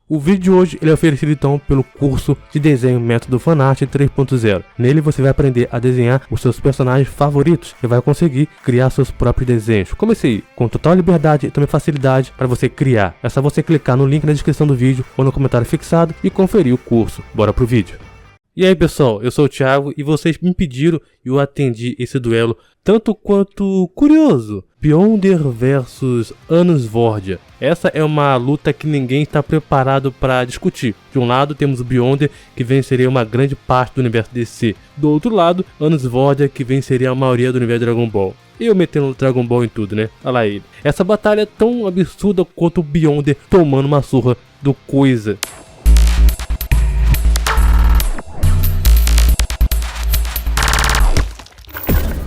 O vídeo de hoje ele é oferecido então pelo curso de desenho Método Fanart 3.0. Nele você vai aprender a desenhar os seus personagens favoritos e vai conseguir criar seus próprios desenhos. Comecei com total liberdade e também facilidade para você criar. É só você clicar no link na descrição do vídeo ou no comentário fixado e conferir o curso. Bora pro vídeo. E aí pessoal, eu sou o Thiago e vocês me pediram e eu atendi esse duelo tanto quanto curioso. Beyonder versus Anusvordia. Essa é uma luta que ninguém está preparado para discutir. De um lado temos o Beyonder, que venceria uma grande parte do universo DC. Do outro lado, Anusvordia, que venceria a maioria do universo Dragon Ball. Eu metendo Dragon Ball em tudo, né? Olha lá ele. Essa batalha é tão absurda quanto o Beyonder tomando uma surra do Coisa.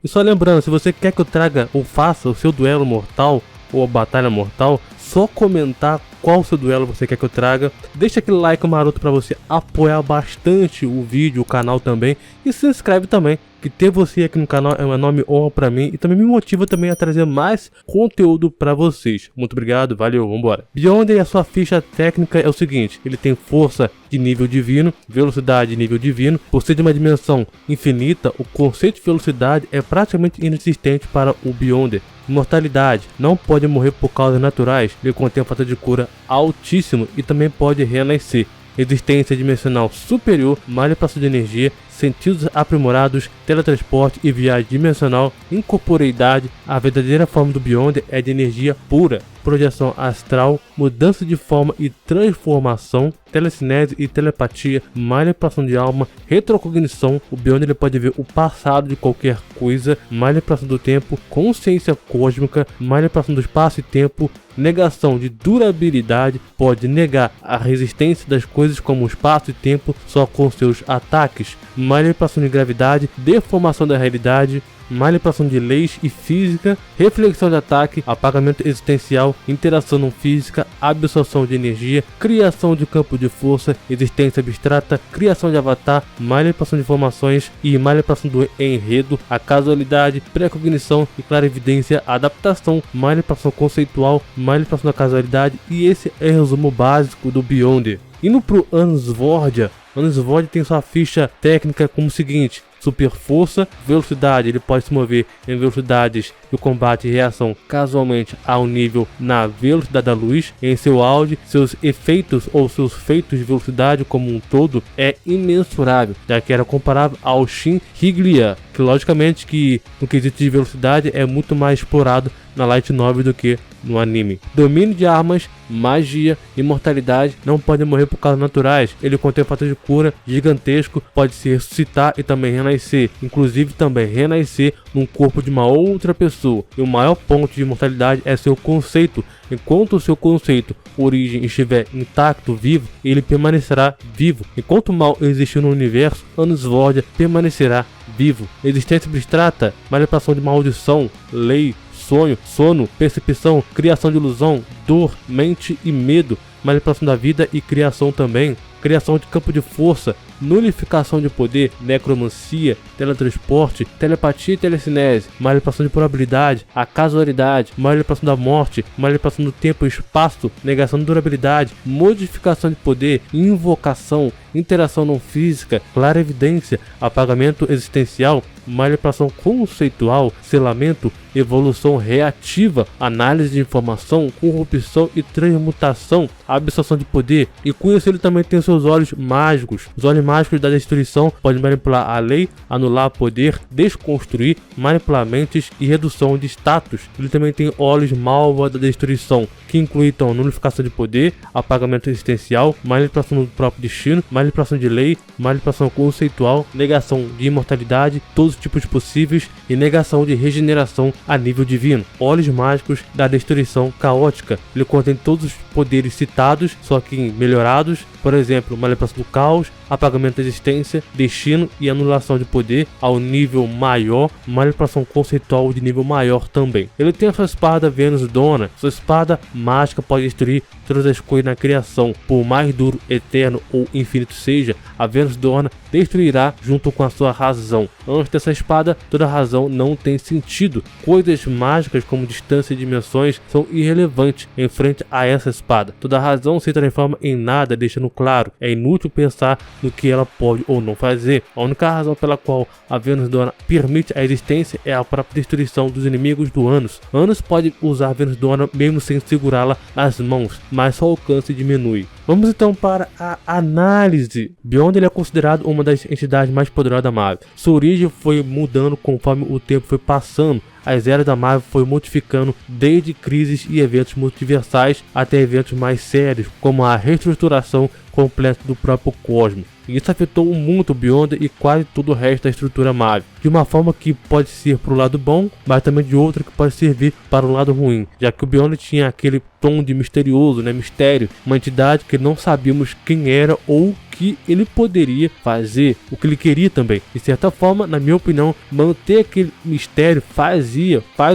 E só lembrando, se você quer que eu traga ou faça o seu duelo mortal ou a batalha mortal, só comentar qual seu duelo você quer que eu traga. Deixa aquele like maroto para você apoiar bastante o vídeo, o canal também. E se inscreve também, que ter você aqui no canal é uma enorme honra para mim. E também me motiva também a trazer mais conteúdo para vocês. Muito obrigado, valeu, vambora. Beyonder e a sua ficha técnica é o seguinte. Ele tem força de nível divino, velocidade de nível divino. Por ser de uma dimensão infinita, o conceito de velocidade é praticamente inexistente para o Beyonder. Imortalidade, não pode morrer por causas naturais, ele contém um fator de cura altíssimo e também pode renascer. Existência dimensional superior, manipulação de energia, sentidos aprimorados, teletransporte e viagem dimensional, incorporeidade. A verdadeira forma do Beyonder é de energia pura, projeção astral, mudança de forma e transformação, telecinese e telepatia, manipulação de alma, retrocognição. O Beyonder ele pode ver o passado de qualquer coisa, manipulação do tempo, consciência cósmica, manipulação do espaço e tempo, negação de durabilidade, pode negar a resistência das coisas como o espaço e tempo só com seus ataques, manipulação de gravidade, deformação da realidade, manipulação de leis e física, reflexão de ataque, apagamento existencial, interação não física, absorção de energia, criação de campo de força, existência abstrata, criação de avatar, manipulação de informações e manipulação do enredo, a casualidade, precognição e clarividência, adaptação, manipulação conceitual, manipulação da casualidade. E esse é o resumo básico do Beyonder. Indo pro Anusvordia, Anusvordia tem sua ficha técnica como o seguinte: super força, velocidade, ele pode se mover em velocidades de combate e reação casualmente ao nível na velocidade da luz. Em seu auge, seus efeitos ou seus feitos de velocidade como um todo é imensurável, já que era comparável ao Shin Higlia, que logicamente que no quesito de velocidade é muito mais explorado na Light Novel do que no anime. Domínio de armas, magia, imortalidade, não pode morrer por causas naturais. Ele contém um fator de cura gigantesco, pode se ressuscitar e também renascer, inclusive também renascer num corpo de uma outra pessoa. E o maior ponto de imortalidade é seu conceito. Enquanto o seu conceito origem estiver intacto, vivo, ele permanecerá vivo. Enquanto o mal existir no universo, Anusvordia permanecerá vivo. Existência abstrata, manipulação de maldição, lei, sonho, sono, percepção, criação de ilusão, dor, mente e medo, manipulação da vida e criação também, criação de campo de força, nulificação de poder, necromancia, teletransporte, telepatia e telecinese, manipulação de probabilidade, a casualidade, manipulação da morte, manipulação do tempo e espaço, negação de durabilidade, modificação de poder, invocação, interação não física, clarividência, apagamento existencial, manipulação conceitual, selamento, evolução reativa, análise de informação, corrupção e transmutação, absorção de poder. E com isso ele também tem seus olhos mágicos. Os olhos mágicos da destruição podem manipular a lei, anular poder, desconstruir, manipular mentes e redução de status. Ele também tem olhos malva da destruição, que inclui então nulificação de poder, apagamento existencial, manipulação do próprio destino, manipulação de lei, manipulação conceitual, negação de imortalidade, todos os tipos possíveis e negação de regeneração a nível divino. Olhos mágicos da destruição caótica. Ele contém todos os poderes citados, só que melhorados. Por exemplo, manipulação do caos, apagamento da existência, destino e anulação de poder ao nível maior, manipulação conceitual de nível maior também. Ele tem a sua espada Vênus Dona. Sua espada mágica pode destruir todas as coisas na criação. Por mais duro, eterno ou infinito seja, a Vênus Dona destruirá junto com a sua razão. Antes dessa espada, toda razão não tem sentido. Coisas mágicas como distância e dimensões são irrelevantes em frente a essa espada. Toda razão se transforma em nada, deixando claro, é inútil pensar no que ela pode ou não fazer. A única razão pela qual a Vênus Dona permite a existência é a própria destruição dos inimigos do Anos. Anos pode usar a Vênus Dona mesmo sem segurá-la nas mãos, mas seu alcance diminui. Vamos então para a análise. Beyonder ele é considerado uma das entidades mais poderosas da Marvel. Sua origem foi mudando conforme o tempo foi passando. As eras da Marvel foi modificando desde crises e eventos multiversais até eventos mais sérios, como a reestruturação completa do próprio cosmos. E isso afetou muito o Beyonder e quase todo o resto da estrutura Marvel, de uma forma que pode ser para o lado bom, mas também de outra que pode servir para o lado ruim, já que o Beyonder tinha aquele tom de misterioso, mistério, uma entidade que não sabíamos quem era ou que ele poderia fazer, o que ele queria também. De certa forma, na minha opinião, manter aquele mistério faz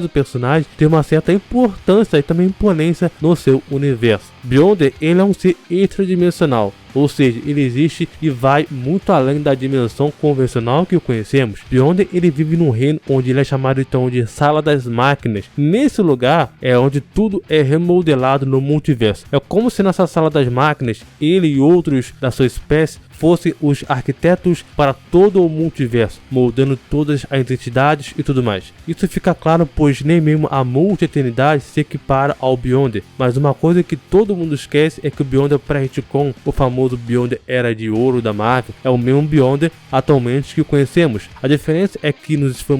o personagem ter uma certa importância e também imponência no seu universo. Beyonder, ele é um ser extradimensional, ou seja, ele existe e vai muito além da dimensão convencional que o conhecemos. Beyonder, ele vive num reino onde ele é chamado então de Sala das Máquinas. Nesse lugar é onde tudo é remodelado no multiverso. É como se nessa Sala das Máquinas, ele e outros da sua espécie fossem os arquitetos para todo o multiverso, moldando todas as entidades e tudo mais. Isso fica claro, pois nem mesmo a multi-eternidade se equipara ao Beyonder. Mas uma coisa que todo mundo esquece é que o Beyonder pré-retcon, o famoso Beyonder Era de Ouro da Marvel, é o mesmo Beyonder atualmente que conhecemos. A diferença é que nos foi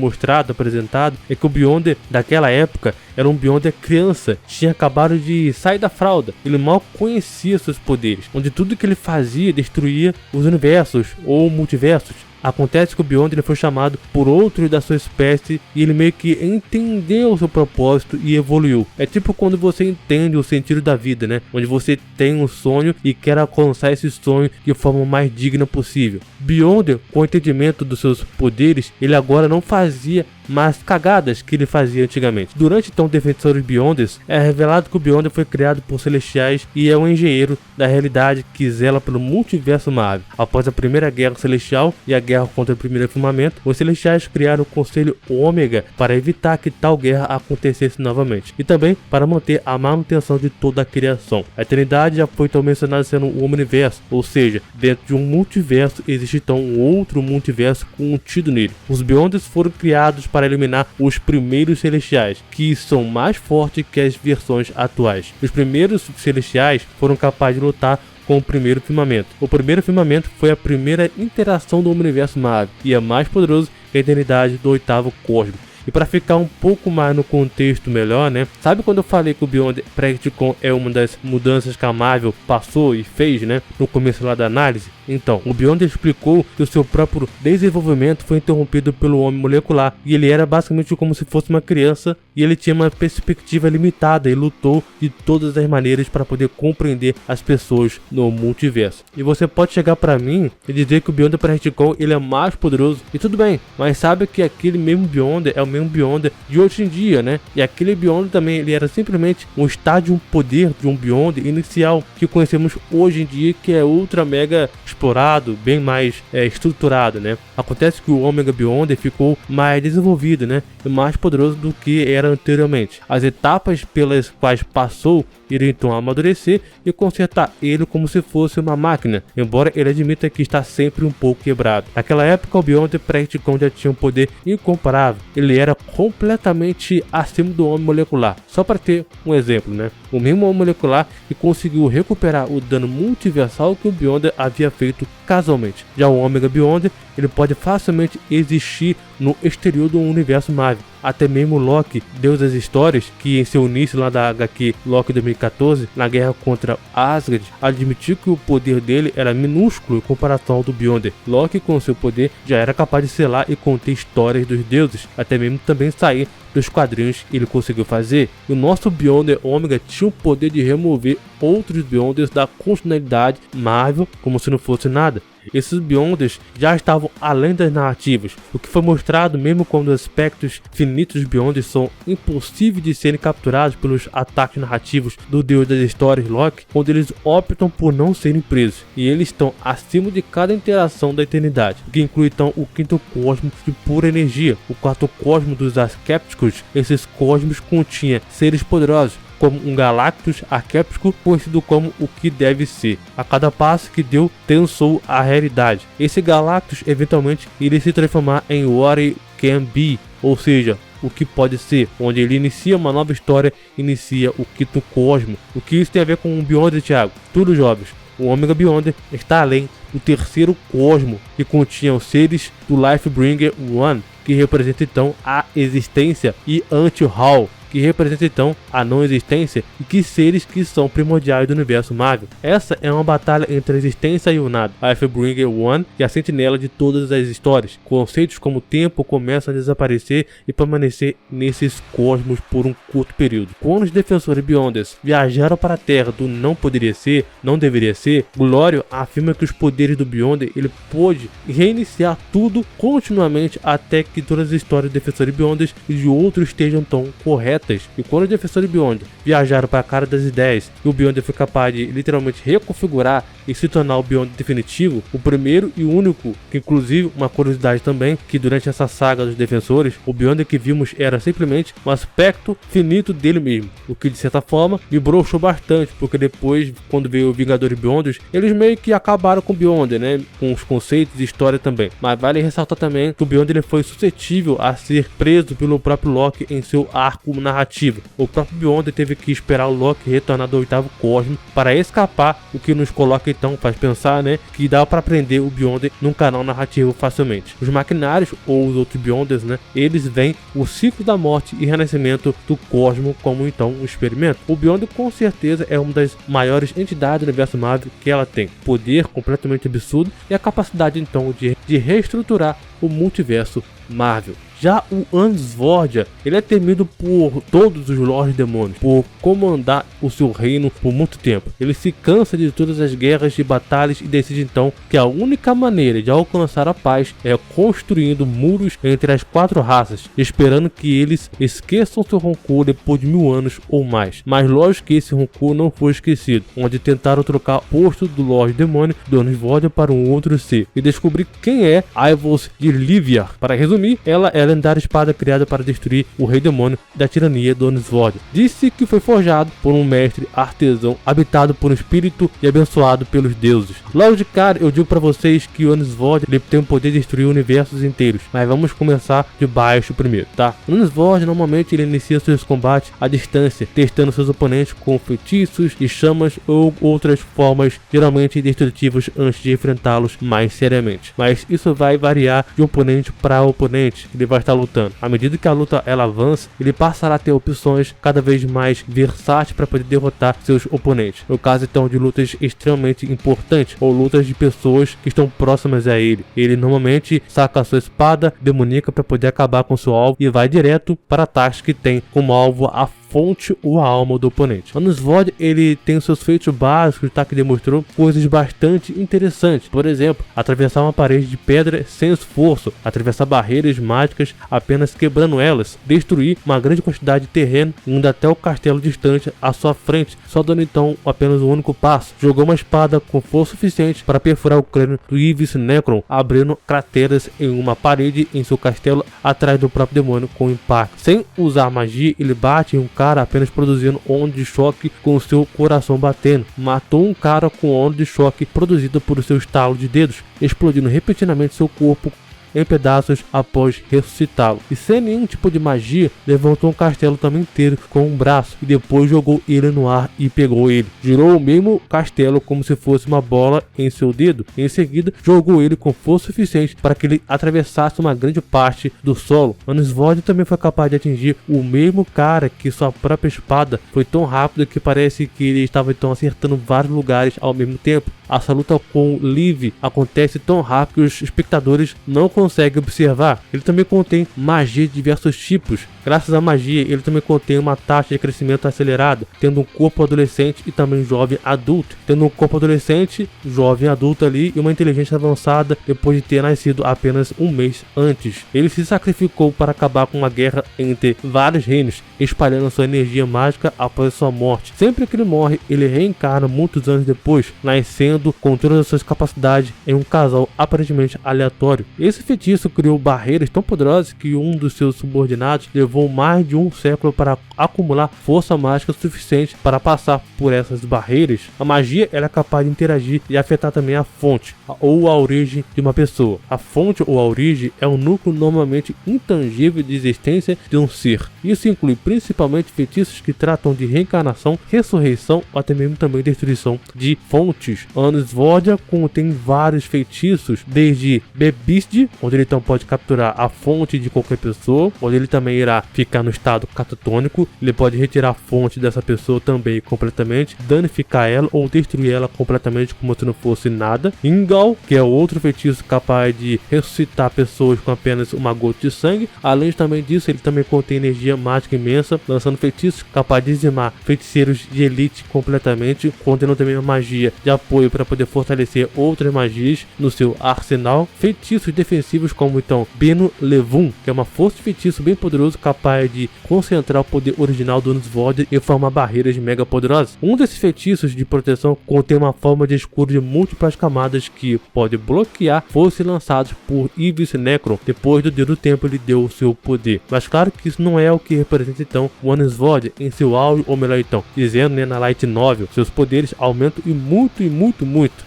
apresentado, é que o Beyonder daquela época era um Beyonder criança, tinha acabado de sair da fralda, ele mal conhecia seus poderes, onde tudo que ele fazia destruía os universos ou multiversos. Acontece que o Beyonder ele foi chamado por outros da sua espécie e ele meio que entendeu o seu propósito e evoluiu. É tipo quando você entende o sentido da vida, onde você tem um sonho e quer alcançar esse sonho de forma mais digna possível. Beyonder, com o entendimento dos seus poderes, ele agora não fazia mais cagadas que ele fazia antigamente. Durante então Defensores Beyonders, é revelado que o Beyonder foi criado por Celestiais e é um engenheiro da realidade que zela pelo multiverso Marvel. Após a Primeira Guerra Celestial e a guerra contra o Primeiro Firmamento, os Celestiais criaram o Conselho Ômega para evitar que tal guerra acontecesse novamente, e também para manter a manutenção de toda a criação. A Eternidade já foi então mencionada sendo o Omniverso, ou seja, dentro de um multiverso existe então um outro multiverso contido nele. Os Beyonders foram criados para eliminar os primeiros Celestiais, que são mais fortes que as versões atuais. Os primeiros Celestiais foram capazes de lutar com o Primeiro Firmamento. O Primeiro Firmamento foi a primeira interação do universo Marvel e é mais poderoso que a Eternidade do Oitavo Cosmo. E para ficar um pouco mais no contexto melhor, sabe quando eu falei que o Beyonder pré-retcon é uma das mudanças que a Marvel passou e fez, no começo lá da análise? Então, o Beyonder explicou que o seu próprio desenvolvimento foi interrompido pelo homem molecular e ele era basicamente como se fosse uma criança e ele tinha uma perspectiva limitada e lutou de todas as maneiras para poder compreender as pessoas no multiverso. E você pode chegar para mim e dizer que o Beyonder pré-retcon ele é mais poderoso e tudo bem, mas sabe que aquele mesmo Beyonder é o mesmo Beyonder de hoje em dia, E aquele Beyonder também ele era simplesmente um estágio, um poder de um Beyonder inicial que conhecemos hoje em dia, que é ultra mega explorado, bem mais estruturado, Acontece que o Omega Beyonder ficou mais desenvolvido, e mais poderoso do que era anteriormente. As etapas pelas quais passou iriam então amadurecer e consertar ele como se fosse uma máquina, embora ele admita que está sempre um pouco quebrado. Naquela época o Beyonder pré-retcon já tinha um poder incomparável, ele era completamente acima do homem molecular. Só para ter um exemplo, o mesmo homem molecular que conseguiu recuperar o dano multiversal que o Beyonder havia feito casualmente. Já o Omega Beyonder, ele pode facilmente existir no exterior do universo Marvel. Até mesmo Loki, Deus das Histórias, que em seu início lá da HQ Loki 2014, na guerra contra Asgard, admitiu que o poder dele era minúsculo em comparação ao do Beyonder. Loki, com seu poder, já era capaz de selar e conter histórias dos deuses, até mesmo também sair dos quadrinhos ele conseguiu fazer. E o nosso Beyonder Omega tinha o poder de remover outros Beyonders da continuidade Marvel como se não fosse nada. Esses Beyonders já estavam além das narrativas, o que foi mostrado mesmo quando os aspectos finitos dos Beyonders são impossíveis de serem capturados pelos ataques narrativos do deus das histórias Loki, quando eles optam por não serem presos, e eles estão acima de cada interação da eternidade, o que inclui então o quinto cosmo de pura energia, o quarto cosmo dos Ascépticos. Esses cosmos continham seres poderosos, como um Galactus arquétipo conhecido como o que deve ser. A cada passo que deu, tensou a realidade. Esse Galactus eventualmente iria se transformar em What It Can Be, ou seja, o que pode ser, onde ele inicia uma nova história, inicia o quinto cosmo. O que isso tem a ver com o Beyonder, Thiago? Tudo, jovens. O Omega Beyonder está além do terceiro cosmo, que continha os seres do Lifebringer One, que representa então a existência, e Anti-Hall, que representa então a não existência, e que seres que são primordiais do universo Marvel. Essa é uma batalha entre a existência e o nada, a Lifebringer One e a sentinela de todas as histórias. Conceitos como tempo começam a desaparecer e permanecer nesses cosmos por um curto período. Quando os defensores Beyonders viajaram para a Terra do não poderia ser, não deveria ser, Glório afirma que os poderes do Beyonder ele pôde reiniciar tudo continuamente até que todas as histórias dos defensores Beyonders e de outros estejam tão corretas. E quando os defensores Beyonder viajaram para a cara das ideias e o Beyonder foi capaz de literalmente reconfigurar e se tornar o Beyonder definitivo, o primeiro e único, que inclusive uma curiosidade também, que durante essa saga dos defensores, o Beyonder que vimos era simplesmente um aspecto finito dele mesmo, o que de certa forma me broxou bastante, porque depois, quando veio o Vingadores Beyonders, eles meio que acabaram com o Beyonder, né, com os conceitos e história também. Mas vale ressaltar também que o Beyonder ele foi suscetível a ser preso pelo próprio Loki em seu arco narrativo. O próprio Beyonder teve que esperar o Loki retornar do oitavo cosmo para escapar, o que nos coloca então, faz pensar, né, que dá para prender o Beyonder num canal narrativo facilmente. Os maquinários ou os outros Beyonders, né, eles veem o ciclo da morte e renascimento do cosmo como então um experimento. O Beyonder com certeza é uma das maiores entidades do universo Marvel, que ela tem poder completamente absurdo e a capacidade então de reestruturar o multiverso Marvel. Já o Ansvordia, ele é temido por todos os Lordes Demônios, por comandar o seu reino por muito tempo. Ele se cansa de todas as guerras e batalhas e decide então que a única maneira de alcançar a paz é construindo muros entre as quatro raças, esperando que eles esqueçam seu rancor depois de 1000 anos ou mais. Mas lógico que esse rancor não foi esquecido, onde tentaram trocar o posto do Lorde Demônio do Ansvordia para um outro ser e descobrir quem é Ivos de Liviar. Para resumir, ela é a lendária espada criada para destruir o rei demônio da tirania do Ansvordia. Disse que foi forjado por um mestre artesão habitado por um espírito e abençoado pelos deuses. Logo de cara eu digo para vocês que o Ansvordia ele tem o poder de destruir universos inteiros, mas vamos começar de baixo primeiro, tá? O Ansvordia normalmente ele inicia seus combates à distância, testando seus oponentes com feitiços e chamas ou outras formas geralmente destrutivas antes de enfrentá-los mais seriamente. Mas isso vai variar de oponente para oponente. Ele vai estar lutando. À medida que a luta ela avança, ele passará a ter opções cada vez mais versáteis para poder derrotar seus oponentes. No caso então de lutas extremamente importantes ou lutas de pessoas que estão próximas a ele. Ele normalmente saca a sua espada demoníaca para poder acabar com seu alvo e vai direto para ataques que tem como alvo a fonte ou a alma do oponente. O Ansvordia ele tem seus feitos básicos, tá, que demonstrou coisas bastante interessantes. Por exemplo, atravessar uma parede de pedra sem esforço, atravessar barreiras mágicas apenas quebrando elas, destruir uma grande quantidade de terreno indo até o castelo distante à sua frente, só dando então apenas um único passo. Jogou uma espada com força suficiente para perfurar o crânio do Ivis Necron, abrindo crateras em uma parede em seu castelo atrás do próprio demônio com impacto. Sem usar magia, ele bate em um cara apenas produzindo onda de choque com o seu coração batendo. Matou um cara com onda de choque produzida por seu estalo de dedos, explodindo repentinamente seu corpo em pedaços após ressuscitá-lo. E sem nenhum tipo de magia, levantou um castelo também inteiro com um braço e depois jogou ele no ar e pegou ele. Girou o mesmo castelo como se fosse uma bola em seu dedo. Em seguida, jogou ele com força suficiente para que ele atravessasse uma grande parte do solo. O Ansvordia também foi capaz de atingir o mesmo cara que sua própria espada foi tão rápida que parece que ele estava então acertando vários lugares ao mesmo tempo. essa luta com Liv acontece tão rápido que os espectadores não conseguem observar. Ele também contém magia de diversos tipos. Graças à magia, ele também contém uma taxa de crescimento acelerada, tendo um corpo adolescente e também jovem adulto. Tendo um corpo adolescente, jovem adulto ali e uma inteligência avançada depois de ter nascido apenas um mês antes. Ele se sacrificou para acabar com uma guerra entre vários reinos, espalhando sua energia mágica após sua morte. Sempre que ele morre, ele reencarna muitos anos depois, nascendo com todas as suas capacidades em um casal aparentemente aleatório. Esse feitiço criou barreiras tão poderosas que um dos seus subordinados levou mais de um século para acumular força mágica suficiente para passar por essas barreiras. A magia ela é capaz de interagir e afetar também a fonte ou a origem de uma pessoa. A fonte ou a origem é um núcleo normalmente intangível de existência de um ser. Isso inclui principalmente feitiços que tratam de reencarnação, ressurreição ou até mesmo também destruição de fontes. Anisvordia contém vários feitiços, desde Bebisd, onde ele então pode capturar a fonte de qualquer pessoa, onde ele também irá ficar no estado catatônico. Ele pode retirar a fonte dessa pessoa também completamente, danificar ela ou destruir ela completamente como se não fosse nada. Ingal, que é outro feitiço capaz de ressuscitar pessoas com apenas uma gota de sangue. Além também disso, ele também contém energia mágica imensa, lançando feitiços capazes de dizimar feiticeiros de elite completamente, contendo também uma magia de apoio para poder fortalecer outras magias no seu arsenal. Feitiços defensivos como então Beno Levum, que é uma força de feitiço bem poderoso capaz de concentrar o poder original do Anisvordia e formar barreiras mega poderosas. Um desses feitiços de proteção contém uma forma de escudo de múltiplas camadas que pode bloquear forças lançadas por Ivis Necron. Depois do Deus do Tempo ele deu o seu poder. Mas claro que isso não é o que representa então o Anisvordia em seu auge, ou melhor então, dizendo na Light Novel, seus poderes aumentam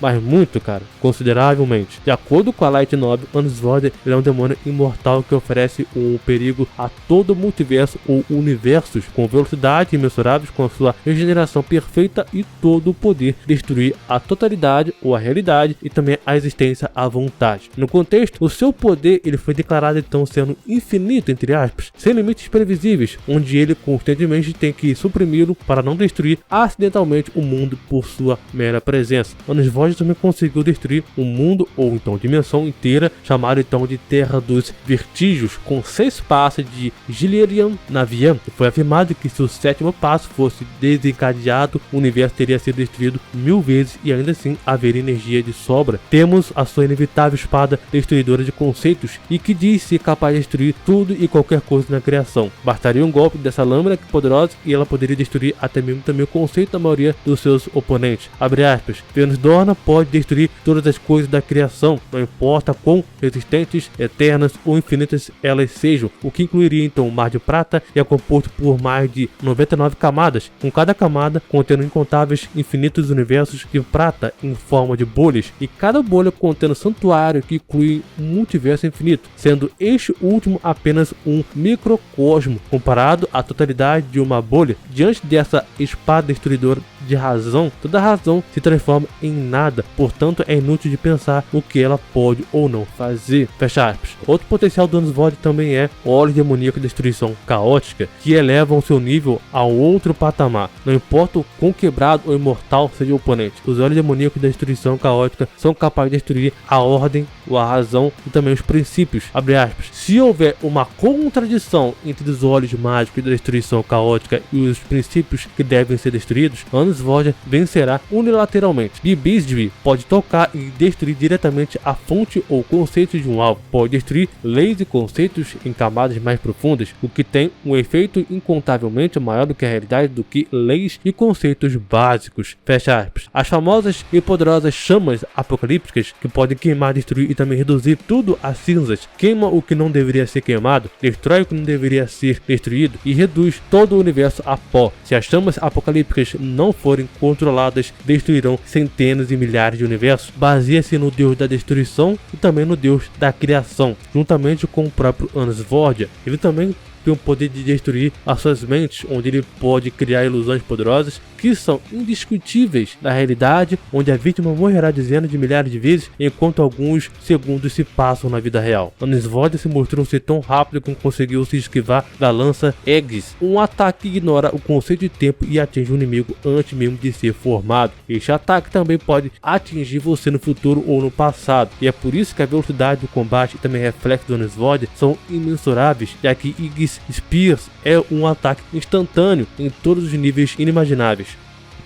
mas muito, cara, consideravelmente. De acordo com a Light Novel, Anisvordia ele é um demônio imortal que oferece um perigo a todo o multiverso ou universos, com velocidade imensuráveis, com sua regeneração perfeita e todo o poder de destruir a totalidade ou a realidade e também a existência à vontade. No contexto, o seu poder ele foi declarado então sendo infinito, entre aspas, sem limites previsíveis, onde ele constantemente tem que suprimi-lo para não destruir acidentalmente o mundo por sua mera presença. Anisvordia também conseguiu destruir o mundo ou então dimensão inteira, chamada então de Terra dos Vertígios, com 6 passos de Gilerian Navian. Foi afirmado que se o 7º passo fosse desencadeado, o universo teria sido destruído 1000 vezes e ainda assim haveria energia de sobra. Temos a sua inevitável espada destruidora de conceitos e que diz ser capaz de destruir tudo e qualquer coisa na criação. Bastaria um golpe dessa lâmina poderosa e ela poderia destruir até mesmo também o conceito da maioria dos seus oponentes. Abre aspas. Venus Dorna pode destruir todas as coisas da criação, não importa quão resistentes, eternas ou infinitas elas sejam, o que incluiria então o Mar de Prata e é composto por mais de 99 camadas, com cada camada contendo incontáveis infinitos universos de prata em forma de bolhas, e cada bolha contendo santuário que inclui um multiverso infinito, sendo este último apenas um microcosmo comparado à totalidade de uma bolha. Diante dessa espada destruidora de razão, toda razão se transforma em nada, portanto é inútil de pensar o que ela pode ou não fazer. Fecha aspas. Outro potencial do Anisvordia também é o óleo demoníaco de destruição caótica, que elevam seu nível a outro patamar, não importa o quão quebrado ou imortal seja o oponente. Os olhos demoníacos da destruição caótica são capazes de destruir a ordem, a razão e também os princípios. Abre aspas. Se houver uma contradição entre os olhos mágicos da destruição caótica e os princípios que devem ser destruídos, Anisvordia vencerá unilateralmente. Bebisd pode tocar e destruir diretamente a fonte ou conceito de um alvo. Pode destruir leis e conceitos em camadas mais profundas, o que tem um efeito incontavelmente maior do que a realidade do que leis e conceitos básicos. Fecha aspas. As famosas e poderosas chamas apocalípticas que podem queimar, destruir e também reduzir tudo a cinzas. Queima o que não deveria ser queimado, destrói o que não deveria ser destruído e reduz todo o universo a pó. Se as chamas apocalípticas não forem controladas, destruirão centenas e milhares de universos. Baseia-se no Deus da destruição e também no Deus da criação, juntamente com o próprio Anisvordia. Ele também tem o poder de destruir as suas mentes, onde ele pode criar ilusões poderosas que são indiscutíveis da realidade, onde a vítima morrerá dezenas de milhares de vezes, enquanto alguns segundos se passam na vida real. Hannes Void se mostrou ser tão rápido que conseguiu se esquivar da lança Aegis, um ataque que ignora o conceito de tempo e atinge o inimigo antes mesmo de ser formado. Este ataque também pode atingir você no futuro ou no passado, e é por isso que a velocidade do combate e também reflexo do Hannes Void são imensuráveis, já que Aegis Spears é um ataque instantâneo em todos os níveis inimagináveis.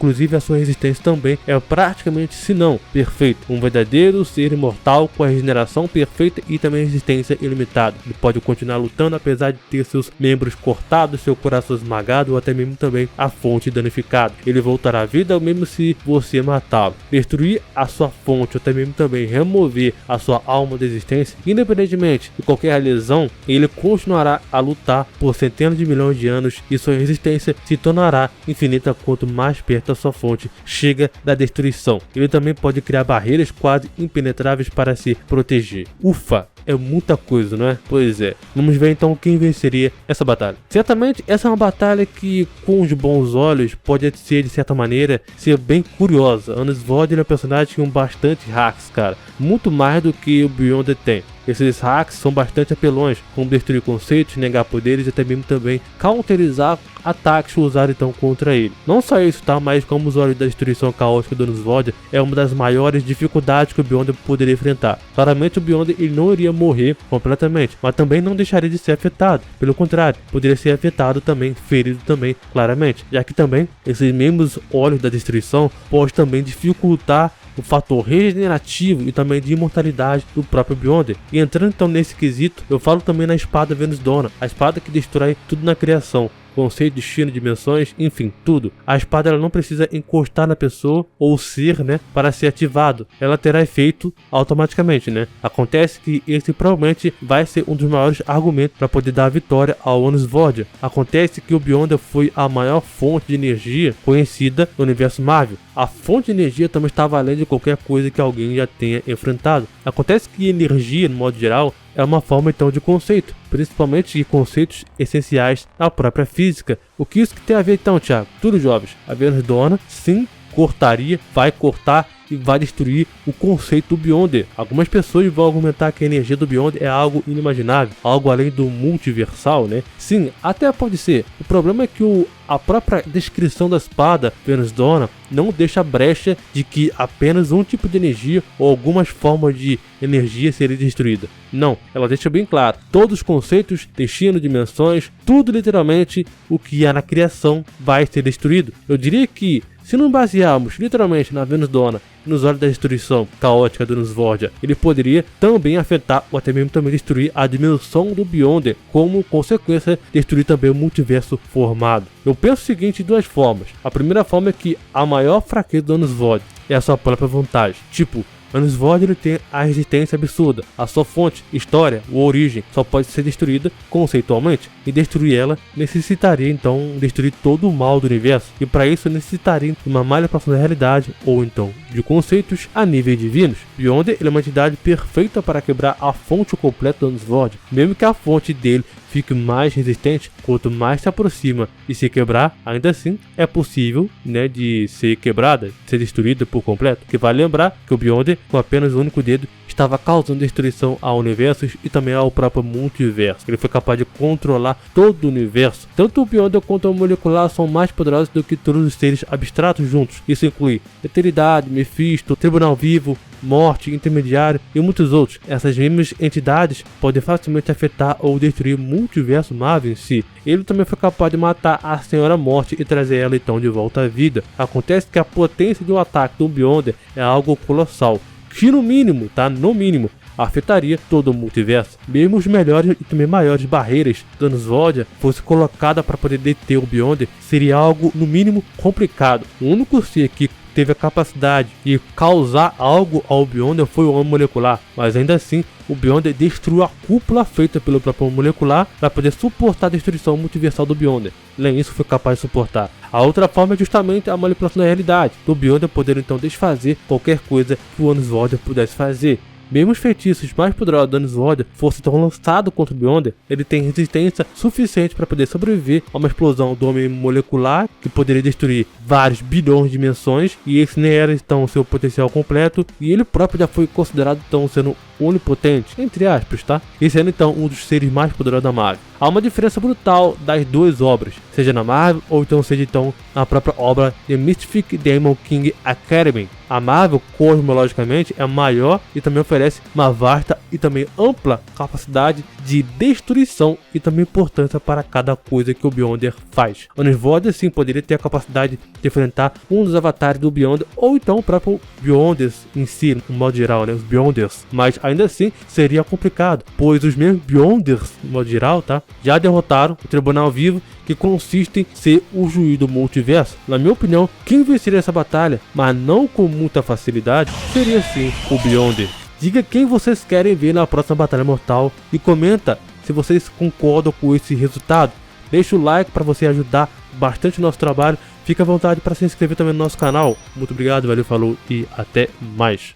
Inclusive a sua resistência também é praticamente, se não perfeita. Um verdadeiro ser imortal com a regeneração perfeita e também resistência ilimitada. Ele pode continuar lutando apesar de ter seus membros cortados, seu coração esmagado ou até mesmo também a fonte danificada. Ele voltará à vida mesmo se você matá-lo. Destruir a sua fonte ou até mesmo também remover a sua alma da existência, independentemente de qualquer lesão, ele continuará a lutar por centenas de milhões de anos e sua resistência se tornará infinita quanto mais perto a sua fonte chega da destruição. Ele também pode criar barreiras quase impenetráveis para se proteger. Ufa! É muita coisa, não é? Pois é. Vamos ver então quem venceria essa batalha. Certamente essa é uma batalha que, com os bons olhos, pode ser de certa maneira ser bem curiosa. Hannes Void é um personagem com bastante hacks, cara. Muito mais do que o Beyonder tem. Esses hacks são bastante apelões, como destruir conceitos, negar poderes e até mesmo também counterizar ataques usados então contra ele. Não só isso, tá? Mas como os olhos da destruição caótica do Hannes Void é uma das maiores dificuldades que o Beyonder poderia enfrentar. Claramente o Beyonder ele não iria morrer completamente, mas também não deixaria de ser afetado. Pelo contrário, poderia ser afetado também, ferido também, claramente, já que também esses mesmos olhos da destruição podem também dificultar o fator regenerativo e também de imortalidade do próprio Beyonder. E entrando então nesse quesito, eu falo também na espada Venus Dawn, a espada que destrói tudo na criação. Conceito, destino, dimensões, enfim, tudo. A espada ela não precisa encostar na pessoa ou ser, né, para ser ativado. Ela terá efeito automaticamente, né? Acontece que esse provavelmente vai ser um dos maiores argumentos para poder dar a vitória ao Hannes Void. Acontece que o Beyonder foi a maior fonte de energia conhecida no universo Marvel. A fonte de energia também estava além de qualquer coisa que alguém já tenha enfrentado. Acontece que energia, no modo geral, é uma forma então de conceito, principalmente de conceitos essenciais da própria física. O que isso que tem a ver então, Thiago? Tudo, jovens. A Venus Dawn sim cortaria, vai cortar e vai destruir o conceito do Beyonder. Algumas pessoas vão argumentar que a energia do Beyonder é algo inimaginável, algo além do multiversal, né? Sim, até pode ser. O problema é que a própria descrição da espada Venus Dawn não deixa brecha de que apenas um tipo de energia ou algumas formas de energia seria destruída. Não, ela deixa bem claro, todos os conceitos, destino, dimensões, tudo literalmente o que há na criação vai ser destruído. Eu diria que se não basearmos literalmente na Venus Dawn e nos olhos da destruição caótica do Hannes Void, ele poderia também afetar ou até mesmo também destruir a dimensão do Beyonder, como consequência destruir também o multiverso formado. Eu penso o seguinte de duas formas. A primeira forma é que a maior fraqueza do Hannes Void é a sua própria vontade. Tipo, Hannes Void ele tem a resistência absurda, a sua fonte, história ou origem só pode ser destruída conceitualmente, e destruir ela necessitaria então destruir todo o mal do universo, e para isso necessitaria de uma malha profunda da realidade ou então de conceitos a níveis divinos. Beyonder ele é uma entidade perfeita para quebrar a fonte completa do Hannes Void, mesmo que a fonte dele fique mais resistente, quanto mais se aproxima e se quebrar, ainda assim é possível, né, de ser quebrada, de ser destruída por completo. Que vale lembrar que o Beyonder, com apenas um único dedo, estava causando destruição a universos e também ao próprio multiverso. Ele foi capaz de controlar todo o universo. Tanto o Beyonder quanto o molecular são mais poderosos do que todos os seres abstratos juntos. Isso inclui Eternidade, Mephisto, Tribunal Vivo, Morte, Intermediário e muitos outros. Essas mesmas entidades podem facilmente afetar ou destruir o multiverso Marvel em si. Ele também foi capaz de matar a Senhora Morte e trazer ela então de volta à vida. Acontece que a potência de um ataque do Beyonder é algo colossal, que no mínimo, tá? No mínimo, afetaria todo o multiverso. Mesmo os melhores e também maiores barreiras do Hannes Void fosse colocada para poder deter o Beyonder, seria algo no mínimo complicado. O único ser que teve a capacidade de causar algo ao Beyonder foi o homem molecular, mas ainda assim o Beyonder destruiu a cúpula feita pelo próprio molecular para poder suportar a destruição multiversal do Beyonder. Nem isso foi capaz de suportar. A outra forma é justamente a manipulação da realidade, do Beyonder poder então desfazer qualquer coisa que o Hannes Void pudesse fazer. mesmo os feitiços mais poderosos da Sword fossem tão lançados contra o Beyonder, ele tem resistência suficiente para poder sobreviver a uma explosão do homem molecular que poderia destruir vários bilhões de dimensões, e esse nem era então seu potencial completo, e ele próprio já foi considerado então sendo onipotente, entre aspas, tá? E sendo então um dos seres mais poderosos da Marvel. Há uma diferença brutal das duas obras, seja na Marvel ou então seja então na própria obra The Mystific Demon King Academy. A Marvel, cosmologicamente, é maior e também oferece uma vasta e também ampla capacidade de destruição e também importância para cada coisa que o Beyonder faz. O Sword sim poderia ter a capacidade de enfrentar um dos avatares do Beyonder ou então o próprio Beyonders em si, no modo geral, né, os Beyonders, mas ainda assim seria complicado, pois os mesmos Beyonders, no modo geral, tá, já derrotaram o Tribunal Vivo, que consiste em ser o juiz do multiverso. Na minha opinião, quem venceria essa batalha, mas não com muita facilidade, seria sim o Beyonder. Diga quem vocês querem ver na próxima Batalha Mortal e comenta se vocês concordam com esse resultado. Deixa o like para você ajudar bastante o nosso trabalho. Fique à vontade para se inscrever também no nosso canal. Muito obrigado, valeu, falou e até mais.